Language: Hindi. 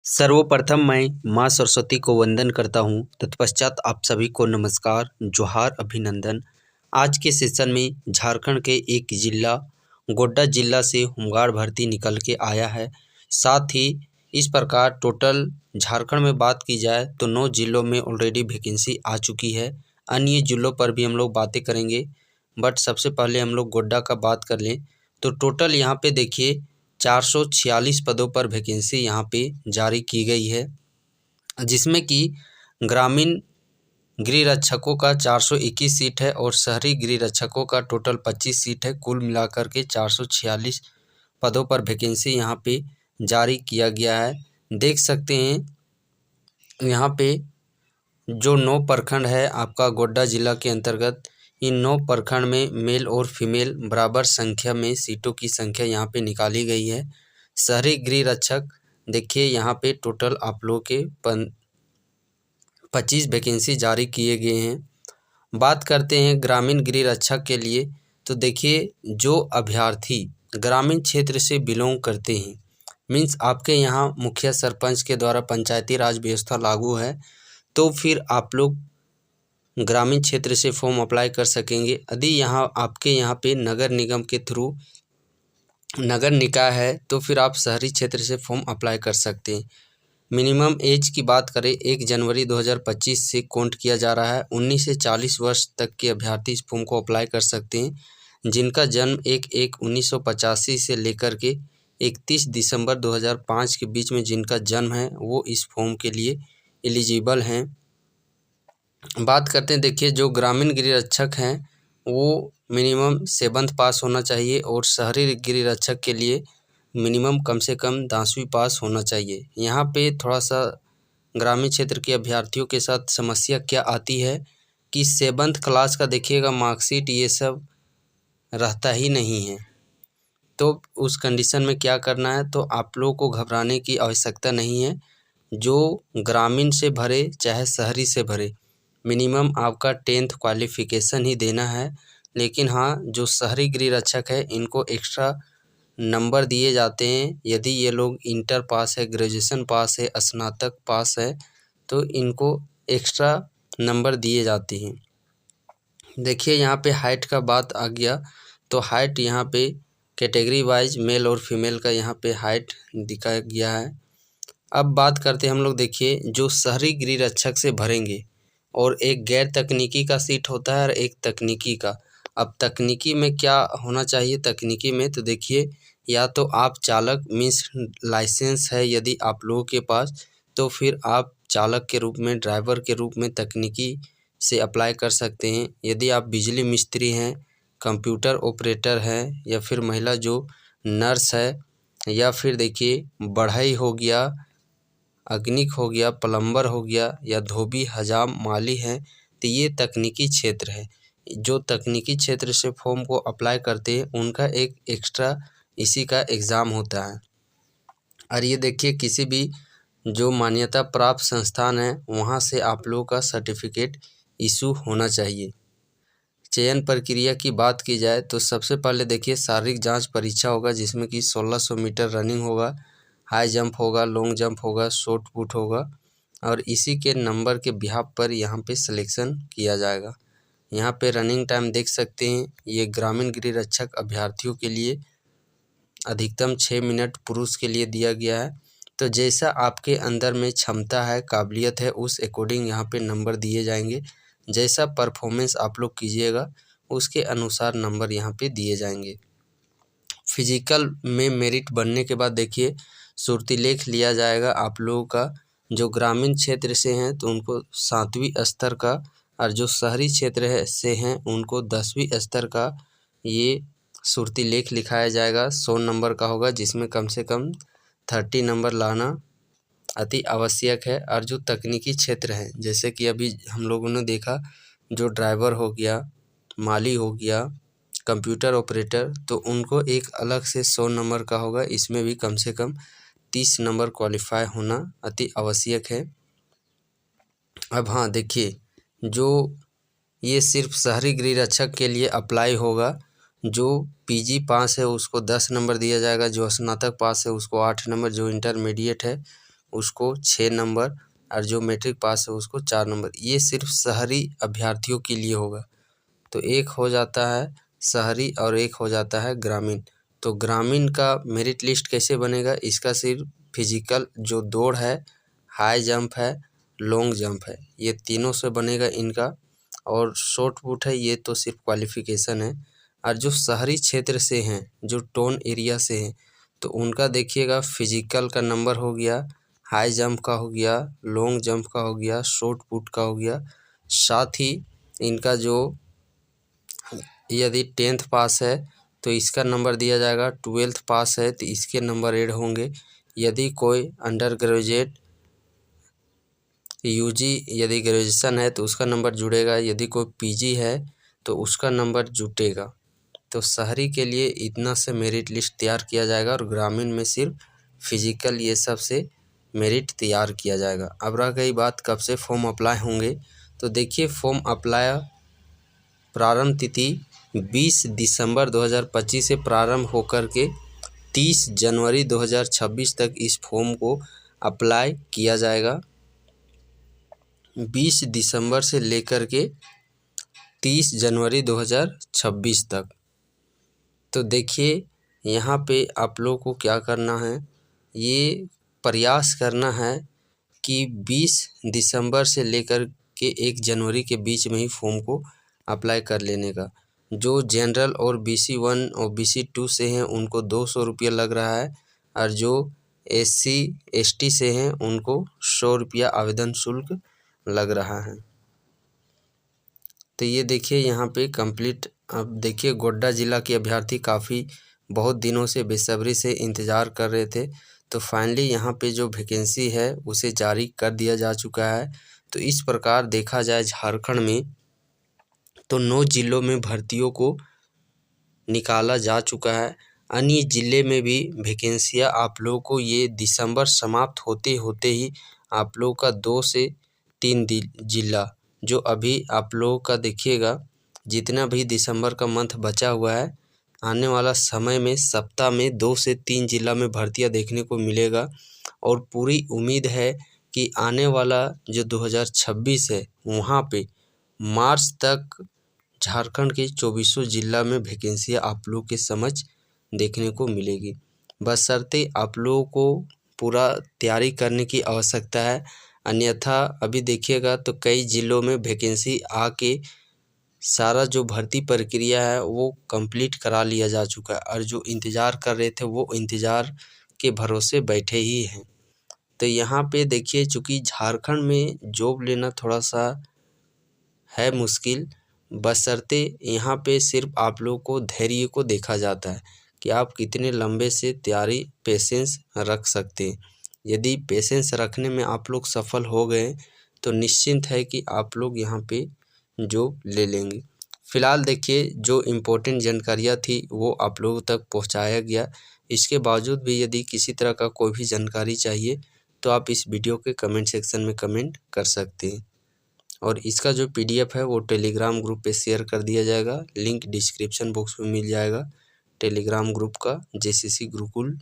सर्वप्रथम मैं माँ सरस्वती को वंदन करता हूँ। तत्पश्चात आप सभी को नमस्कार, जोहार, अभिनंदन। आज के सेशन में झारखंड के एक जिला गोड्डा जिला से होमगार्ड भर्ती निकल के आया है। साथ ही इस प्रकार टोटल झारखंड में बात की जाए तो 9 जिलों में ऑलरेडी वैकेंसी आ चुकी है। अन्य जिलों पर भी हम लोग बातें करेंगे, बट सबसे पहले हम लोग गोड्डा का बात कर लें तो टोटल यहाँ पे देखिए 446 पदों पर वैकेंसी यहाँ पे जारी की गई है, जिसमें कि ग्रामीण गृह रक्षकों का 421 सीट है और शहरी गृह रक्षकों का टोटल 25 सीट है। कुल मिलाकर के 446 पदों पर वैकेंसी यहाँ पे जारी किया गया है। देख सकते हैं यहाँ पे जो 9 प्रखंड है आपका गोड्डा जिला के अंतर्गत, इन 9 प्रखंड में मेल और फीमेल बराबर संख्या में सीटों की संख्या यहाँ पे निकाली गई है। शहरी गृह रक्षक देखिए यहाँ पे टोटल आप लोगों के 25 वैकेंसी जारी किए गए हैं। बात करते हैं ग्रामीण गृह रक्षक के लिए, तो देखिए जो अभ्यर्थी ग्रामीण क्षेत्र से बिलोंग करते हैं, मीन्स आपके यहाँ मुखिया सरपंच के द्वारा पंचायती राज व्यवस्था लागू है, तो फिर आप लोग ग्रामीण क्षेत्र से फॉर्म अप्लाई कर सकेंगे। यदि यहाँ आपके यहाँ पे नगर निगम के थ्रू नगर निकाय है तो फिर आप शहरी क्षेत्र से फॉर्म अप्लाई कर सकते हैं। मिनिमम एज की बात करें 1 जनवरी 2025 से काउंट किया जा रहा है। 19 से 40 वर्ष तक के अभ्यर्थी इस फॉर्म को अप्लाई कर सकते हैं, जिनका जन्म 1/1/1985 से लेकर के 31 दिसंबर 2005 के बीच में जिनका जन्म है वो इस फॉर्म के लिए एलिजिबल हैं। बात करते हैं, देखिए जो ग्रामीण गृह रक्षक हैं वो मिनिमम 7th पास होना चाहिए और शहरी गृह रक्षक के लिए मिनिमम कम से कम 10वीं पास होना चाहिए। यहाँ पे थोड़ा सा ग्रामीण क्षेत्र के अभ्यर्थियों के साथ समस्या क्या आती है कि 7th क्लास का देखिएगा मार्कशीट ये सब रहता ही नहीं है। तो उस कंडीशन में क्या करना है, तो आप लोगों को घबराने की आवश्यकता नहीं है। जो ग्रामीण से भरे चाहे शहरी से भरे, मिनिमम आपका 10th क्वालिफिकेशन ही देना है। लेकिन हाँ, जो शहरी गृह रक्षक है इनको एक्स्ट्रा नंबर दिए जाते हैं। यदि ये लोग इंटर पास है, ग्रेजुएशन पास है, स्नातक पास है, तो इनको एक्स्ट्रा नंबर दिए जाते हैं। देखिए यहाँ पे हाइट का बात आ गया, तो हाइट यहाँ पे कैटेगरी वाइज मेल और फीमेल का यहाँ पे हाइट दिखाया गया है। अब बात करते हैं हम लोग, देखिए जो शहरी गृह रक्षक से भरेंगे और एक गैर तकनीकी का सीट होता है और एक तकनीकी का। अब तकनीकी में क्या होना चाहिए, तकनीकी में तो देखिए या तो आप चालक मीन्स लाइसेंस है यदि आप लोगों के पास, तो फिर आप चालक के रूप में, ड्राइवर के रूप में तकनीकी से अप्लाई कर सकते हैं। यदि आप बिजली मिस्त्री हैं, कंप्यूटर ऑपरेटर हैं, या फिर महिला जो नर्स है, या फिर देखिए बढ़ई हो गया, अग्निक हो गया, प्लम्बर हो गया, या धोबी हजाम माली हैं, तो ये तकनीकी क्षेत्र है। जो तकनीकी क्षेत्र से फॉर्म को अप्लाई करते हैं उनका एक एक्स्ट्रा इसी का एग्ज़ाम होता है। और ये देखिए किसी भी जो मान्यता प्राप्त संस्थान है वहाँ से आप लोगों का सर्टिफिकेट इशू होना चाहिए। चयन प्रक्रिया की बात की जाए तो सबसे पहले देखिए शारीरिक जांच परीक्षा होगा, जिसमें कि 1600 मीटर रनिंग होगा, हाई जंप होगा, लॉन्ग जंप होगा, शॉर्ट पुट होगा, और इसी के नंबर के बिहाफ पर यहाँ पे सिलेक्शन किया जाएगा। यहाँ पे रनिंग टाइम देख सकते हैं, ये ग्रामीण गृह रक्षक अभ्यर्थियों के लिए अधिकतम 6 मिनट पुरुष के लिए दिया गया है। तो जैसा आपके अंदर में क्षमता है, काबिलियत है, उस अकॉर्डिंग यहाँ पे नंबर दिए जाएंगे। जैसा परफॉर्मेंस आप लोग कीजिएगा उसके अनुसार नंबर यहाँ पे दिए जाएंगे। फिजिकल में मेरिट बनने के बाद देखिए सुर्तीलेख लिया जाएगा आप लोगों का। जो ग्रामीण क्षेत्र से हैं तो उनको 7वीं स्तर का, और जो शहरी क्षेत्र है से हैं उनको 10वीं स्तर का ये सुर्तीलेख लिखाया जाएगा। 100 नंबर का होगा, जिसमें कम से कम 30 नंबर लाना अति आवश्यक है। और जो तकनीकी क्षेत्र है, जैसे कि अभी हम लोगों ने देखा जो ड्राइवर हो गया, माली हो गया, कंप्यूटर ऑपरेटर, तो उनको एक अलग से 100 नंबर का होगा। इसमें भी कम से कम 30 नंबर क्वालिफाई होना अति आवश्यक है। अब हाँ देखिए, जो ये सिर्फ शहरी गृह रक्षक के लिए अप्लाई होगा। जो पीजी पास है उसको 10 नंबर दिया जाएगा, जो स्नातक पास है उसको 8 नंबर, जो इंटरमीडिएट है उसको 6 नंबर और जो मैट्रिक पास है उसको 4 नंबर। ये सिर्फ शहरी अभ्यर्थियों के लिए होगा। तो एक हो जाता है शहरी और एक हो जाता है ग्रामीण। तो ग्रामीण का मेरिट लिस्ट कैसे बनेगा? इसका सिर्फ फिजिकल जो दौड़ है, हाई जंप है, लॉन्ग जंप है, ये तीनों से बनेगा इनका। और शॉर्ट पुट है, ये तो सिर्फ क्वालिफिकेशन है। और जो शहरी क्षेत्र से हैं, जो टाउन एरिया से हैं, तो उनका देखिएगा फिजिकल का नंबर हो गया, हाई जंप का हो गया, लॉन्ग जंप का हो गया, शॉर्ट पुट का हो गया। साथ ही इनका जो यदि 10th पास है तो इसका नंबर दिया जाएगा, 12th पास है तो इसके नंबर ऐड होंगे। यदि कोई अंडर ग्रेजुएट यूजी यदि ग्रेजुएशन है तो उसका नंबर जुड़ेगा, यदि कोई पीजी है तो उसका नंबर जुटेगा। तो शहरी के लिए इतना से मेरिट लिस्ट तैयार किया जाएगा और ग्रामीण में सिर्फ फिजिकल ये सब से मेरिट तैयार किया जाएगा। अब रह गई बात कब से फॉर्म अप्लाई होंगे, तो देखिए फॉर्म अप्लाई प्रारंभ तिथि 20 दिसंबर 2025 से प्रारंभ होकर के 30 जनवरी 2026 तक इस फॉर्म को अप्लाई किया जाएगा। 20 दिसंबर से लेकर के 30 जनवरी 2026 तक। तो देखिए यहाँ पे आप लोग को क्या करना है, ये प्रयास करना है कि 20 दिसंबर से लेकर के 1 जनवरी के बीच में ही फॉर्म को अप्लाई कर लेने का। जो जनरल और BC1 और BC2 से हैं उनको 200 रुपया लग रहा है और जो SC ST से हैं उनको 100 रुपया आवेदन शुल्क लग रहा है। तो ये देखिए यहाँ पे कंप्लीट। अब देखिए गोड्डा ज़िला के अभ्यर्थी काफ़ी बहुत दिनों से बेसब्री से इंतज़ार कर रहे थे, तो फाइनली यहाँ पे जो वैकेंसी है उसे जारी कर दिया जा चुका है। तो इस प्रकार देखा जाए झारखंड में तो 9 जिलों में भर्तियों को निकाला जा चुका है। अन्य ज़िले में भी वैकेंसियाँ आप लोगों को ये दिसंबर समाप्त होते होते ही आप लोगों का 2 से 3 जिला जो अभी आप लोगों का देखिएगा, जितना भी दिसंबर का मंथ बचा हुआ है, आने वाला समय में सप्ताह में 2 से 3 जिला में भर्तियां देखने को मिलेगा। और पूरी उम्मीद है कि आने वाला जो 2026 है वहाँ पे मार्च तक झारखंड के 24 जिला में वैकेंसियाँ आप लोग के समझ देखने को मिलेगी। बशर्ते आप लोगों को पूरा तैयारी करने की आवश्यकता है, अन्यथा अभी देखिएगा तो कई ज़िलों में वैकेंसी आके सारा जो भर्ती प्रक्रिया है वो कंप्लीट करा लिया जा चुका है और जो इंतज़ार कर रहे थे वो इंतज़ार के भरोसे बैठे ही हैं। तो यहाँ पे देखिए चूँकि झारखंड में जॉब लेना थोड़ा सा है मुश्किल, बशर्ते यहाँ पे सिर्फ आप लोग को धैर्य को देखा जाता है कि आप कितने लंबे से तैयारी पेशेंस रख सकते हैं। यदि पेशेंस रखने में आप लोग सफल हो गए तो निश्चिंत है कि आप लोग यहाँ पे जॉब ले लेंगे। फ़िलहाल देखिए जो इम्पोर्टेंट जानकारियाँ थी वो आप लोगों तक पहुँचाया गया। इसके बावजूद भी यदि किसी तरह का कोई भी जानकारी चाहिए तो आप इस वीडियो के कमेंट सेक्शन में कमेंट कर सकते हैं। और इसका जो PDF है वो टेलीग्राम ग्रुप पे शेयर कर दिया जाएगा, लिंक डिस्क्रिप्शन बॉक्स में मिल जाएगा टेलीग्राम ग्रुप का, JCC गुरुकुल